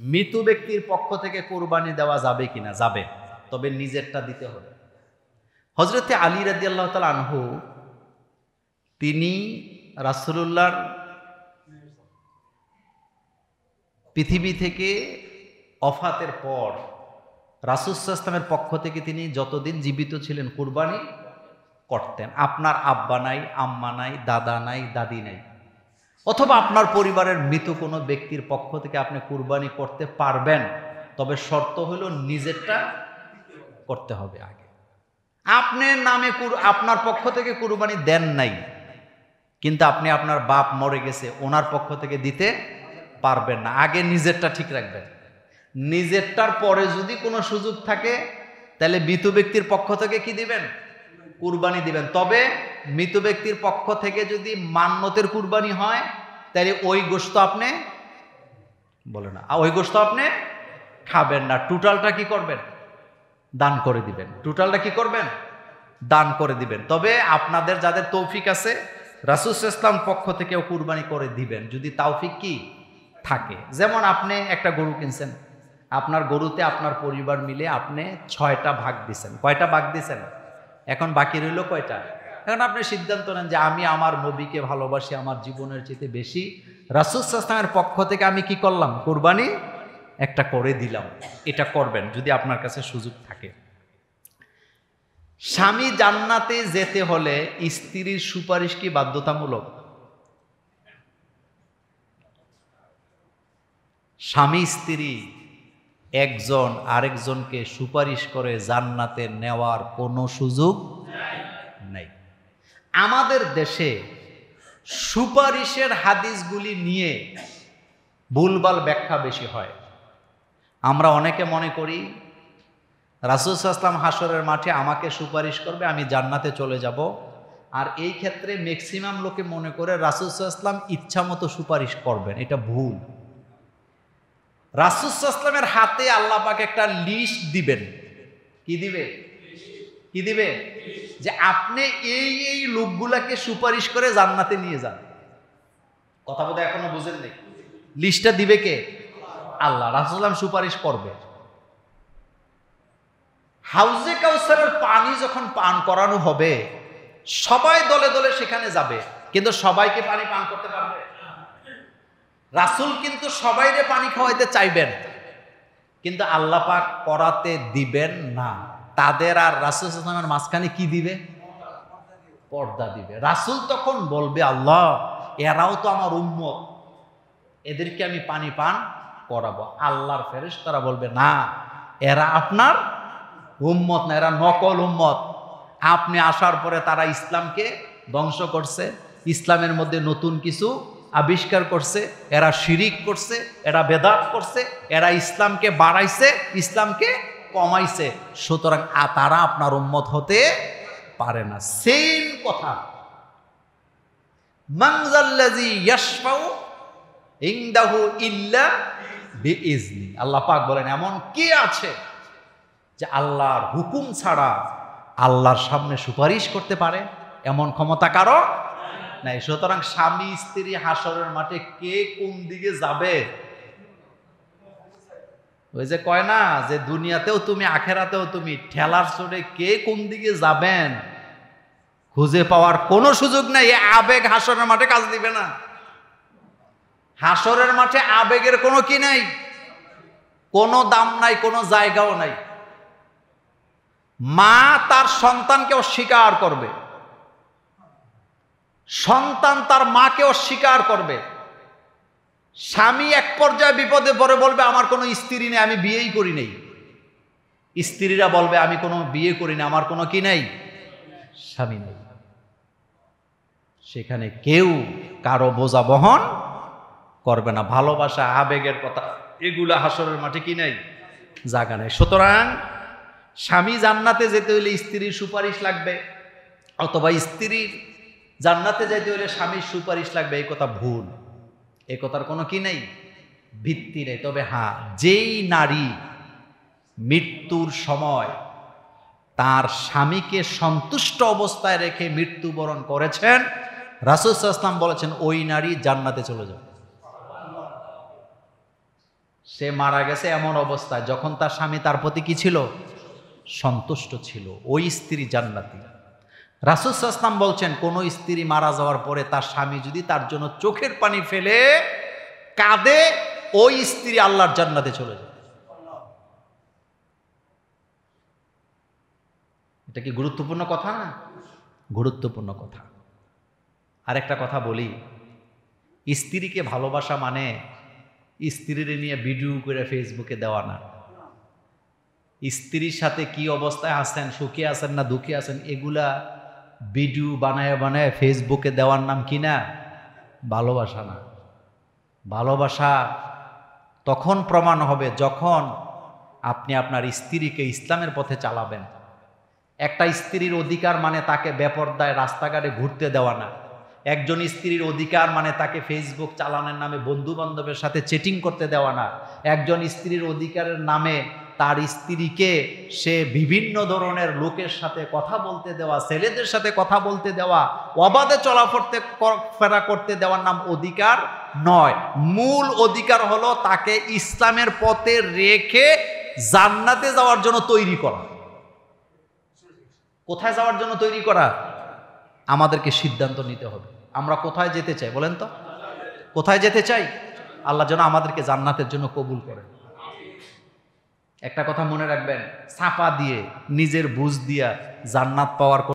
মৃত ব্যক্তির পক্ষ থেকে কুরবানি দেওয়া যাবে কিনা? যাবে, তবে নিজেরটা দিতে হবে। হযরতে আলী রাদিয়াল্লাহু তাআলা আনহু তিনি রাসূলুল্লাহর পৃথিবী থেকে ওফাতের পর রাসূল সাল্লাল্লাহু আলাইহি ওয়াসাল্লামের পক্ষ থেকে তিনি যতদিন জীবিত ছিলেন কুরবানি করতেন। আপনার আব্বা নাই, আম্মা নাই, দাদা নাই, দাদি নাই, অথবা আপনার পরিবারের মৃত কোনো ব্যক্তির পক্ষ থেকে আপনি কুরবানি করতে পারবেন, তবে শর্ত হলো নিজেরটা করতে হবে আগে। আপনার নামে আপনার পক্ষ থেকে কুরবানি দেন নাই, কিন্তু আপনি আপনার বাপ মরে গেছে, ওনার পক্ষ থেকে দিতে পারবেন না। আগে নিজেরটা ঠিক রাখবেন। নিজেরটার পরে যদি কোনো সুযোগ থাকে তাহলে মৃত ব্যক্তির পক্ষ থেকে কি দিবেন? কুরবানি দিবেন। তবে মৃত ব্যক্তির পক্ষ থেকে যদি মান্নতের কুরবানি হয় তাহলে ওই গোশত আপনি বলে না, ওই গোশত আপনি খাবেন না। টোটালটা কি করবেন? দান করে দিবেন। টোটালটা কি করবেন? দান করে দিবেন। তবে আপনাদের যাদের তৌফিক আছে রাসূল সাল্লাল্লাহু আলাইহি ওয়াসাল্লাম পক্ষ থেকেও কুরবানি করে দিবেন, যদি তৌফিক কি থাকে। যেমন আপনি একটা গরু কিনছেন, আপনার গরুতে আপনার পরিবার মিলে আপনি 6টা ভাগ দিছেন। কয়টা ভাগ দিছেন? এখন বাকি রইল কয়টা? এখন আপনি সিদ্ধান্ত নেন যে আমি আমার নবীকে ভালোবাসি আমার জীবনের চেয়ে বেশি, রাসূল সাল্লাল্লাহু আলাইহি ওয়াসাল্লামের পক্ষ থেকে আমি কি করলাম? কুরবানি একটা করে দিলাম। এটা করবেন যদি আপনার কাছে সুযোগ থাকে। স্বামী জান্নাতে যেতে হলে স্ত্রীর সুপারিশ কি বাধ্যতামূলক? স্বামী স্ত্রী একজন আরেকজনকে সুপারিশ করে জান্নাতে নেওয়ার কোনো সুযোগ নাই। আমাদের দেশে সুপারিশের হাদিসগুলি নিয়ে ভুলভাল ব্যাখ্যা বেশি হয়। আমরা অনেকে মনে করি রাসূল সাল্লাল্লাহু আলাইহি ওয়াসাল্লাম হাসরের মাঠে আমাকে সুপারিশ করবে, আমি জান্নাতে চলে যাব। আর এই ক্ষেত্রে ম্যাক্সিমাম লোকে মনে করে রাসূল সাল্লাল্লাহু আলাইহি ওয়াসাল্লাম ইচ্ছা মতো সুপারিশ করবেন। এটা ভুল। রাসূল সাল্লাল্লাহু আলাইহি ওয়াসাল্লামের হাতে আল্লাহ পাক একটা লিস্ট দিবেন। কি দিবে? কি দিবে? যে আপনি এই এই লোকগুলাকে সুপারিশ করে জান্নাতে নিয়ে যান। কথা বলতে এখনো বুঝেন নাই? লিস্টটা দিবে কে? আল্লাহ। রাসূল সাল্লাল্লাহু আলাইহি ওয়াসাল্লাম সুপারিশ করবে। হাউজে কাউসারের পানি যখন পান করানো হবে সবাই দলে দলে সেখানে যাবে, কিন্তু সবাইকে পানি পান করতে পারবে? রাসূল কিন্তু সবাইরে পানি খাওয়াইতে চাইবেন, কিন্তু আল্লাহ পাক করাতে দিবেন না। তাদের আর রাসূল সাল্লাল্লাহু আলাইহি ওয়াসাল্লামের মাঝখানে কি দিবে? পর্দা দিবে। রাসূল তখন বলবে, আল্লাহ এরাও তো আমার উম্মত, এদেরকে আমি পানি পান করাবো। আল্লাহর ফেরেশতারা বলবে, না এরা আপনার উম্মত না, এরা নকল উম্মত। আপনি আসার পরে তারা ইসলামকে ধ্বংস করছে, ইসলামের মধ্যে নতুন কিছু আবিষ্কার করছে, এরা শিরিক করছে, এরা বেদাত করছে, এরা ইসলামকে বাড়াইছে, ইসলামকে কমাইছে, সুতরাং তারা আপনার উম্মত হতে পারে না। সেম কথা। মানজাল্লাযী ইয়াশফাউ ইনদাহু ইল্লা বিইজনি। আল্লাহ পাক বলেন, এমন কে আছে যে আল্লাহর হুকুম ছাড়া আল্লাহর সামনে সুপারিশ করতে পারে? এমন ক্ষমতা কারো নাই। সুতরাং স্বামী স্ত্রী হাসরের মাঠে কে কোন দিকে যাবে, ওই যে কয় না যে দুনিয়াতেও তুমি আখেরাতেও তুমি, ঠেলার চড়ে কে কোন দিকে যাবেন খুঁজে পাওয়ার কোনো সুযোগ নাই। এই আবেগ হাসরের মাঠে কাজ দিবে না। হাসরের মাঠে আবেগের কোনো কি নাই, কোনো দাম নাই, কোনো জায়গাও নাই। মা তার সন্তানকে অস্বীকার করবে, সন্তান তার মাকে অস্বীকার করবে। স্বামী এক পর্যায়ে বিপদে পড়ে বলবে, আমার কোনো স্ত্রী নেই, আমি বিয়েই করি নাই। স্ত্রীরা বলবে, আমি কোনো বিয়ে করি না, আমার কোনো কি নেই, স্বামী নেই। সেখানে কেউ কারো বোঝা বহন করবে না। ভালোবাসা, আবেগের কথা, এগুলা হাসরের মাঠে কি নাই, জায়গা নেই। সুতরাং স্বামী জান্নাতে যেতে হলে স্ত্রীর সুপারিশ লাগবে, অথবা স্ত্রীর জান্নাতে যেতে হলে স্বামীর সুপারিশ লাগবে, এই কথা ভুল। এই কথার কোনো কি নেই, ভিত্তি নেই। তবে হ্যাঁ, যেই নারী মৃত্যুর সময় তার স্বামীকে সন্তুষ্ট অবস্থায় রেখে মৃত্যুবরণ করেছেন, রাসূল সাল্লাল্লাহু আলাইহি ওয়াসাল্লাম বলেছেন ওই নারী জান্নাতে চলে যাবে। সে মারা গেছে এমন অবস্থায় যখন তার স্বামী তার প্রতি কি ছিল? সন্তুষ্ট ছিল। ওই স্ত্রী জান্নাতি। রাসূল সাল্লাল্লাহু আলাইহি ওয়াসাল্লাম বলছেন, কোন স্ত্রী মারা যাওয়ার পরে তার স্বামী যদি তার জন্য চোখের পানি ফেলে কাঁদে, ওই স্ত্রী আল্লাহর জান্নাতে চলে যায়। এটা কি গুরুত্বপূর্ণ কথা না? গুরুত্বপূর্ণ কথা। আরেকটা কথা বলি, স্ত্রীকে ভালোবাসা মানে স্ত্রীর নিয়ে ভিডিও করে ফেসবুকে দেওয়া না। স্ত্রীর সাথে কি অবস্থায় আছেন, সুখে আছেন না দুঃখে আছেন, এগুলা ভিডিও বানায় বানায় ফেসবুকে দেওয়ার নাম কি না? ভালোবাসা না। ভালোবাসা তখন প্রমাণ হবে যখন আপনি আপনার স্ত্রীকে ইসলামের পথে চালাবেন। একটা স্ত্রীর অধিকার মানে তাকে বেপরদায় রাস্তাঘাটে ঘুরতে দেওয়া না। একজন স্ত্রীর অধিকার মানে তাকে ফেসবুক চালানোর নামে বন্ধু বান্ধবের সাথে চেটিং করতে দেওয়া না। একজন স্ত্রীর অধিকারের নামে তার স্ত্রীকে সে বিভিন্ন ধরনের লোকের সাথে কথা বলতে দেওয়া, ছেলেদের সাথে কথা বলতে দেওয়া, অবাধে চলাফেরা করতে দেওয়ার নাম অধিকার নয়। মূল অধিকার হলো তাকে ইসলামের পথে রেখে জান্নাতে যাওয়ার জন্য তৈরি করা। কোথায় যাওয়ার জন্য তৈরি করা? আমাদেরকে সিদ্ধান্ত নিতে হবে আমরা কোথায় যেতে চাই। বলেন তো, কোথায় যেতে চাই? আল্লাহ যেন আমাদেরকে জান্নাতের জন্য কবুল করেন। একটা কথা মনে রাখবেন, ছাপা দিয়ে নিজের বুঝ দিয়া জান্নাত পাওয়ার